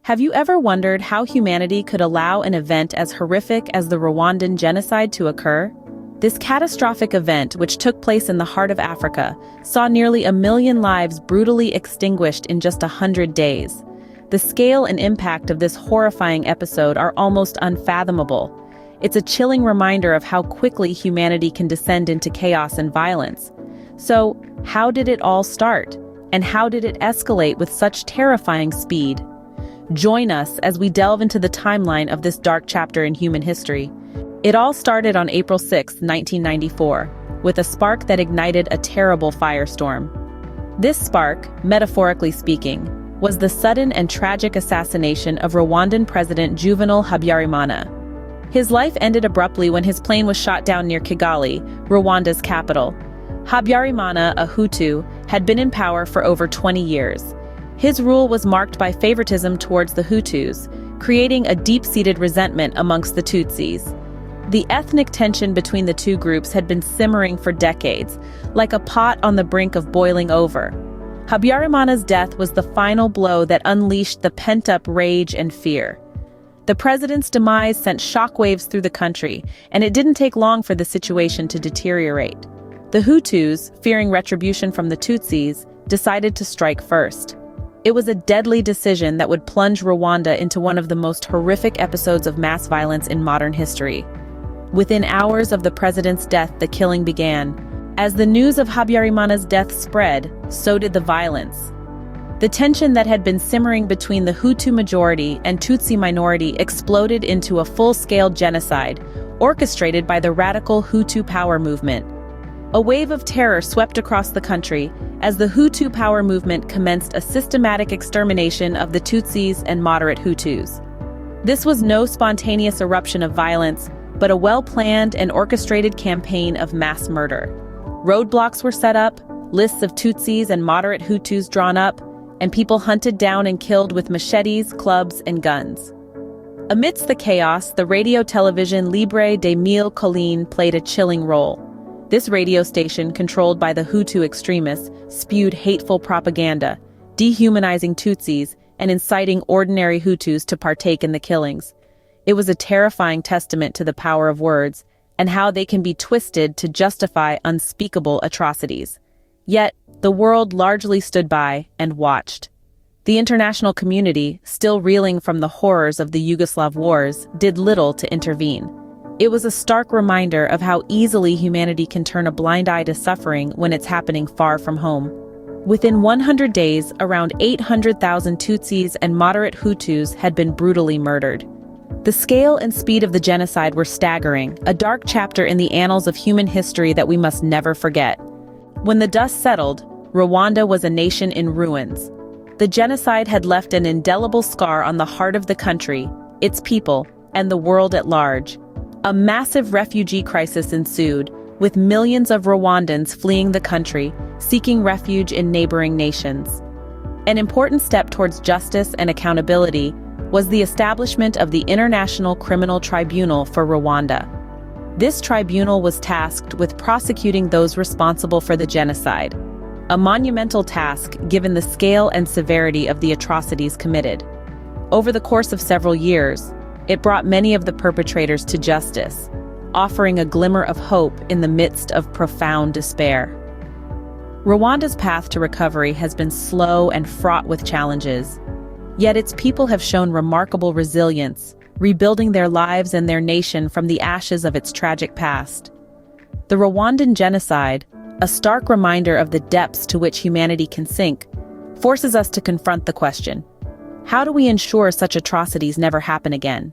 Have you ever wondered how humanity could allow an event as horrific as the Rwandan genocide to occur? This catastrophic event, which took place in the heart of Africa, saw nearly 1 million lives brutally extinguished in just 100 days. The scale and impact of this horrifying episode are almost unfathomable. It's a chilling reminder of how quickly humanity can descend into chaos and violence. So, how did it all start? And how did it escalate with such terrifying speed? Join us as we delve into the timeline of this dark chapter in human history. It all started on April 6, 1994, with a spark that ignited a terrible firestorm. This spark, metaphorically speaking, was the sudden and tragic assassination of Rwandan President Juvenal Habyarimana. His life ended abruptly when his plane was shot down near Kigali, Rwanda's capital. Habyarimana, a Hutu, had been in power for over 20 years. His rule was marked by favoritism towards the Hutus, creating a deep-seated resentment amongst the Tutsis. The ethnic tension between the two groups had been simmering for decades, like a pot on the brink of boiling over. Habyarimana's death was the final blow that unleashed the pent-up rage and fear. The president's demise sent shockwaves through the country, and it didn't take long for the situation to deteriorate. The Hutus, fearing retribution from the Tutsis, decided to strike first. It was a deadly decision that would plunge Rwanda into one of the most horrific episodes of mass violence in modern history. Within hours of the president's death, the killing began. As the news of Habyarimana's death spread, so did the violence. The tension that had been simmering between the Hutu majority and Tutsi minority exploded into a full-scale genocide, orchestrated by the radical Hutu power movement. A wave of terror swept across the country as the Hutu power movement commenced a systematic extermination of the Tutsis and moderate Hutus. This was no spontaneous eruption of violence, but a well-planned and orchestrated campaign of mass murder. Roadblocks were set up, lists of Tutsis and moderate Hutus drawn up, and people hunted down and killed with machetes, clubs, and guns. Amidst the chaos, the radio-television Libre des Mille Collines played a chilling role. This radio station, controlled by the Hutu extremists, spewed hateful propaganda, dehumanizing Tutsis and inciting ordinary Hutus to partake in the killings. It was a terrifying testament to the power of words and how they can be twisted to justify unspeakable atrocities. Yet, the world largely stood by and watched. The international community, still reeling from the horrors of the Yugoslav wars, did little to intervene. It was a stark reminder of how easily humanity can turn a blind eye to suffering when it's happening far from home. Within 100 days, around 800,000 Tutsis and moderate Hutus had been brutally murdered. The scale and speed of the genocide were staggering, a dark chapter in the annals of human history that we must never forget. When the dust settled, Rwanda was a nation in ruins. The genocide had left an indelible scar on the heart of the country, its people, and the world at large. A massive refugee crisis ensued, with millions of Rwandans fleeing the country, seeking refuge in neighboring nations. An important step towards justice and accountability was the establishment of the International Criminal Tribunal for Rwanda. This tribunal was tasked with prosecuting those responsible for the genocide, a monumental task given the scale and severity of the atrocities committed. Over the course of several years, it brought many of the perpetrators to justice, offering a glimmer of hope in the midst of profound despair. Rwanda's path to recovery has been slow and fraught with challenges, yet its people have shown remarkable resilience, rebuilding their lives and their nation from the ashes of its tragic past. The Rwandan genocide, a stark reminder of the depths to which humanity can sink, forces us to confront the question: how do we ensure such atrocities never happen again?